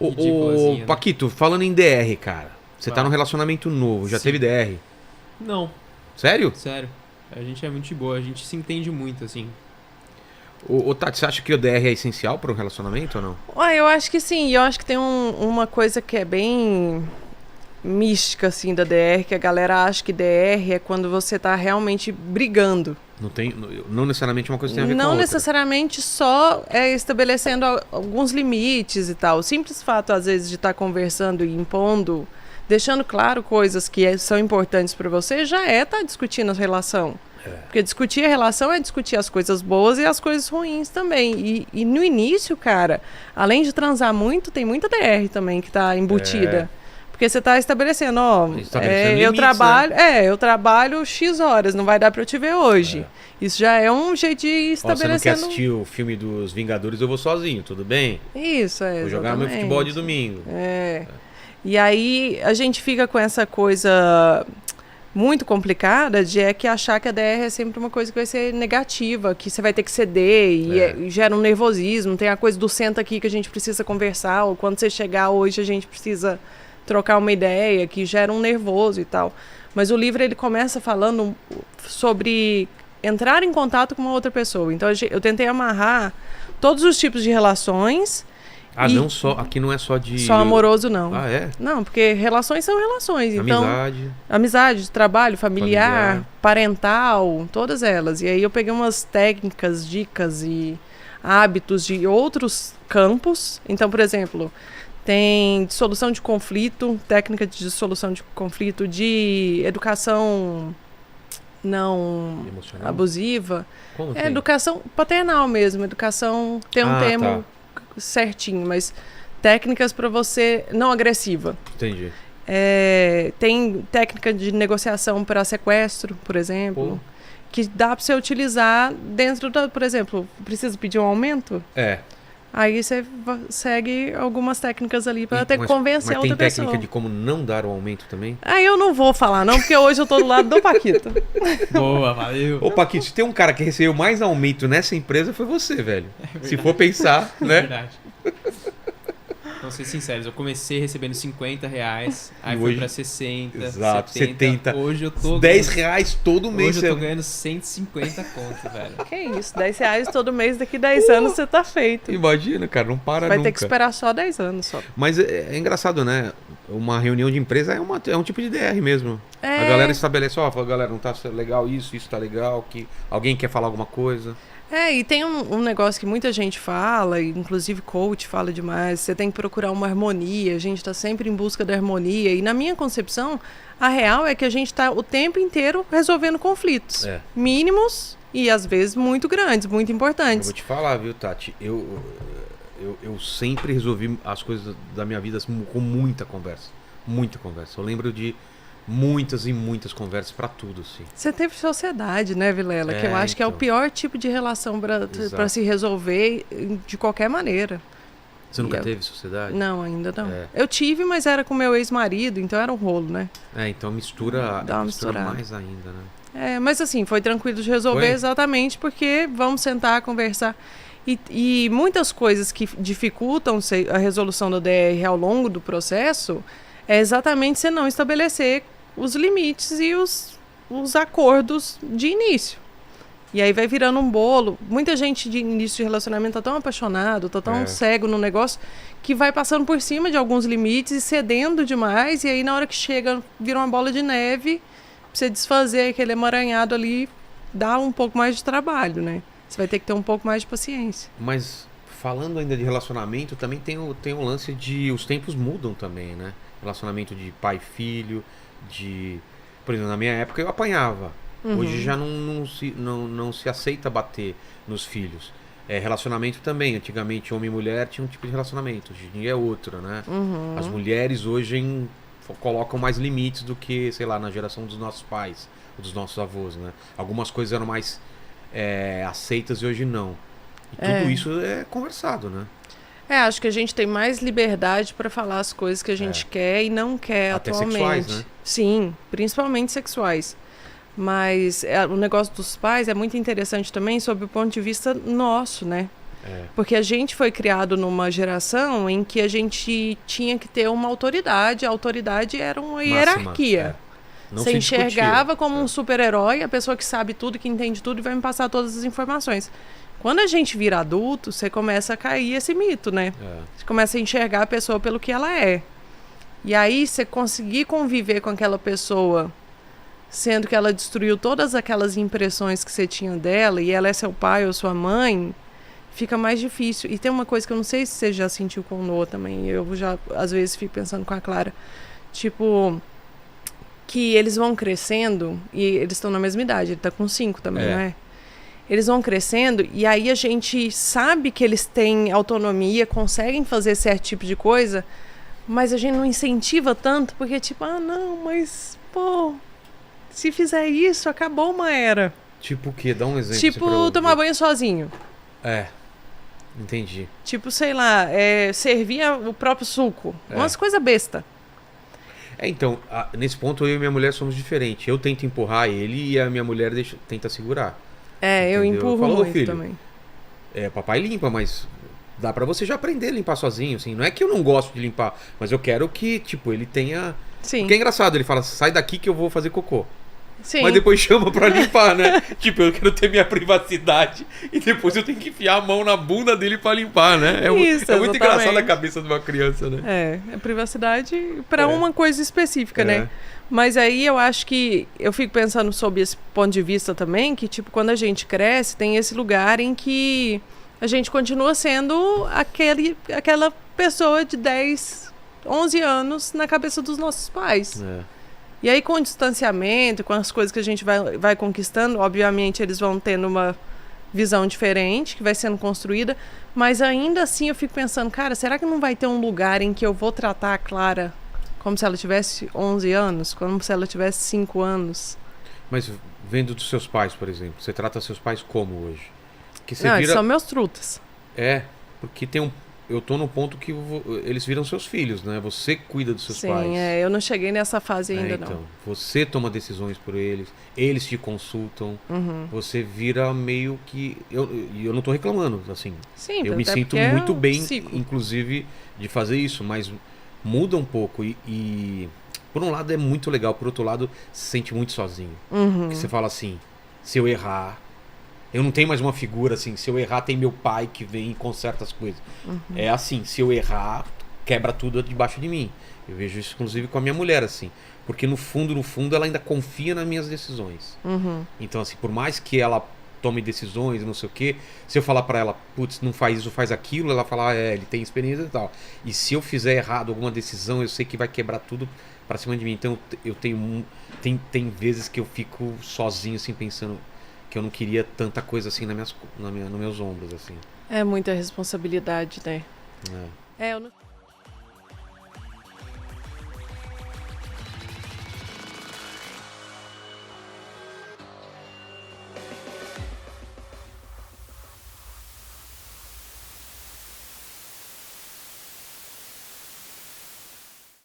Ô, né? Paquito, falando em DR, cara. Você tá Fala. num relacionamento novo, já Sim. teve DR. Não, Sério? sério. A gente é muito de boa, a gente se entende muito, assim. Ô, Tati, você acha que o DR é essencial para um relacionamento ou não? Eu acho que sim. E eu acho que tem uma coisa que é bem mística, assim, da DR, que a galera acha que DR é quando você tá realmente brigando. Não necessariamente uma coisa tem a ver com a Não outra. necessariamente só estabelecendo alguns limites e tal. O simples fato, às vezes, de estar conversando e impondo, deixando claro coisas que são importantes para você, já tá discutindo a relação. Porque discutir a relação é discutir as coisas boas e as coisas ruins também. E no início, cara, além de transar muito, tem muita DR também que tá embutida. Porque você tá estabelecendo, eu trabalho X horas, não vai dar pra eu te ver hoje. Isso já é um jeito de ir Ó, você não quer estabelecendo. assistir o filme dos Vingadores, eu vou sozinho, tudo bem? Isso, Vou jogar meu exatamente. futebol de domingo. E aí a gente fica com essa coisa muito complicada de que achar que a DR é sempre uma coisa que vai ser negativa, que você vai ter que ceder e gera um nervosismo. Tem a coisa do senta aqui que a gente precisa conversar, ou quando você chegar hoje a gente precisa trocar uma ideia, que gera um nervoso e tal. Mas o livro ele começa falando sobre entrar em contato com uma outra pessoa. Então eu tentei amarrar todos os tipos de relações. Não só, aqui não é só de... Só amoroso, não. Ah, é? Não, porque relações são relações. Então, amizade, trabalho, familiar, parental, todas elas. E aí eu peguei umas técnicas, dicas e hábitos de outros campos. Então, por exemplo, tem dissolução de conflito, técnica de dissolução de conflito, de educação não emocional? Abusiva. Como É educação paternal mesmo, educação tem um termo certinho, mas técnicas para você não agressiva. Entendi. Tem técnica de negociação para sequestro, por exemplo, que dá para você utilizar dentro da, por exemplo, precisa pedir um aumento? Aí você segue algumas técnicas ali para até convencer a outra pessoa. Mas tem técnica de como não dar o aumento também? Aí eu não vou falar não, porque hoje eu tô do lado do Paquito. Boa, valeu. Ô, Paquito, se tem um cara que recebeu mais aumento nessa empresa, foi você, velho. Se for pensar, né? Verdade. Vamos ser sinceros, eu comecei recebendo R$50, aí E foi hoje- pra 60, Exato, 70. Hoje eu tô R$10 todo mês. Hoje eu tô ganhando 150 conto, velho. Que isso, R$10 todo mês, daqui 10 anos você tá feito. Imagina, cara, não para Vai nunca. ter que esperar só 10 anos só. Mas é engraçado, né? Uma reunião de empresa é um tipo de DR mesmo. A galera estabelece, fala, galera, não tá legal isso tá legal, que alguém quer falar alguma coisa. E tem um negócio que muita gente fala, inclusive coach fala demais, você tem que procurar uma harmonia, a gente tá sempre em busca da harmonia, e na minha concepção, a real é que a gente tá o tempo inteiro resolvendo conflitos, mínimos e às vezes muito grandes, muito Eu importantes. vou te falar, viu, Tati? Eu sempre resolvi as coisas da minha vida com muita conversa. Muita conversa. Eu lembro de muitas e muitas conversas pra tudo, assim. Você teve sociedade, né, Vilela? Que eu acho que é o pior tipo de relação para se resolver de qualquer maneira. Você nunca teve sociedade? Não, ainda não. Eu tive, mas era com meu ex-marido, então era um rolo, né? Então mistura misturada. mais ainda, né? Mas assim, foi tranquilo de resolver exatamente porque vamos sentar, conversar. E muitas coisas que dificultam a resolução da DR ao longo do processo é exatamente você não estabelecer os limites e os acordos de início. E aí vai virando um bolo. Muita gente de início de relacionamento tá tão apaixonado, tá tão cego no negócio, que vai passando por cima de alguns limites e cedendo demais. E aí na hora que chega, vira uma bola de neve, pra você desfazer aquele emaranhado ali, dá um pouco mais de trabalho, né? Você vai ter que ter um pouco mais de paciência. Mas falando ainda de relacionamento, também tem o lance de os tempos mudam também, né? Relacionamento de pai e filho, por exemplo, na minha época eu apanhava. Hoje já não se aceita bater nos filhos. Relacionamento também. Antigamente homem e mulher tinha um tipo de relacionamento, hoje em dia é outro, né? As mulheres hoje colocam mais limites do que, sei lá, na geração dos nossos pais, ou dos nossos avós, né? Algumas coisas eram mais aceitas e hoje não. E tudo isso é conversado, né? Acho que a gente tem mais liberdade para falar as coisas que a gente quer e não quer até atualmente. Sexuais, né? Sim, principalmente sexuais. Mas o negócio dos pais é muito interessante também sob o ponto de vista nosso, né? Porque a gente foi criado numa geração em que a gente tinha que ter uma autoridade. A autoridade era uma hierarquia. Não Você se enxergava discutia. como um super-herói, a pessoa que sabe tudo, que entende tudo e vai me passar todas as informações. Quando a gente vira adulto, você começa a cair esse mito, né? Você começa a enxergar a pessoa pelo que ela é. E aí, você conseguir conviver com aquela pessoa, sendo que ela destruiu todas aquelas impressões que você tinha dela, e ela é seu pai ou sua mãe, fica mais difícil. E tem uma coisa que eu não sei se você já sentiu com o Noah também, eu já, às vezes, fico pensando com a Clara, tipo, que eles vão crescendo, e eles estão na mesma idade, ele tá com 5 também, não é? Eles vão crescendo, e aí a gente sabe que eles têm autonomia, conseguem fazer certo tipo de coisa, mas a gente não incentiva tanto, porque tipo, não, mas, pô, se fizer isso, acabou uma era. Tipo o quê? Dá um exemplo. Tipo, tomar banho sozinho. Entendi. Tipo, sei lá, servir o próprio suco. Umas coisas besta. Então, nesse ponto eu e minha mulher somos diferentes. Eu tento empurrar ele e a minha mulher tenta segurar. Eu empurro muito filho, também. Papai limpa, mas dá pra você já aprender a limpar sozinho, assim. Não é que eu não gosto de limpar, mas eu quero que, tipo, ele tenha... Sim. Porque é engraçado, ele fala, sai daqui que eu vou fazer cocô. Sim. Mas depois chama pra limpar, né? Tipo, eu quero ter minha privacidade e depois eu tenho que enfiar a mão na bunda dele pra limpar, né? É muito engraçado a cabeça de uma criança, né? É privacidade pra uma coisa específica, né? Mas aí eu acho que eu fico pensando sobre esse ponto de vista também, que tipo, quando a gente cresce, tem esse lugar em que a gente continua sendo aquela pessoa de 10, 11 anos na cabeça dos nossos pais. E aí, com o distanciamento, com as coisas que a gente vai conquistando, obviamente eles vão tendo uma visão diferente, que vai sendo construída, mas ainda assim eu fico pensando, cara, será que não vai ter um lugar em que eu vou tratar a Clara como se ela tivesse 11 anos, como se ela tivesse 5 anos? Mas vendo dos seus pais, por exemplo, você trata seus pais como hoje? Que você eles são meus trutas. Porque eu tô no ponto que eles viram seus filhos, né? Você cuida dos seus pais. Sim, eu não cheguei nessa fase ainda, não. Você toma decisões por eles te consultam, você vira meio que... Eu não tô reclamando, assim. Sim, eu me sinto muito bem, inclusive, de fazer isso, mas muda um pouco e por um lado é muito legal, por outro lado se sente muito sozinho. Porque você fala assim, se eu errar... Eu não tenho mais uma figura assim, se eu errar tem meu pai que vem e conserta as coisas. É assim, se eu errar, quebra tudo debaixo de mim. Eu vejo isso inclusive com a minha mulher, assim. Porque no fundo, ela ainda confia nas minhas decisões. Então assim, por mais que ela tome decisões, não sei o quê, se eu falar pra ela, putz, não faz isso, faz aquilo, ela fala, ele tem experiência e tal. E se eu fizer errado alguma decisão, eu sei que vai quebrar tudo pra cima de mim. Então eu tenho... Tem vezes que eu fico sozinho, assim, pensando... que eu não queria tanta coisa assim nos meus ombros, assim. É muita responsabilidade, né? Eu não...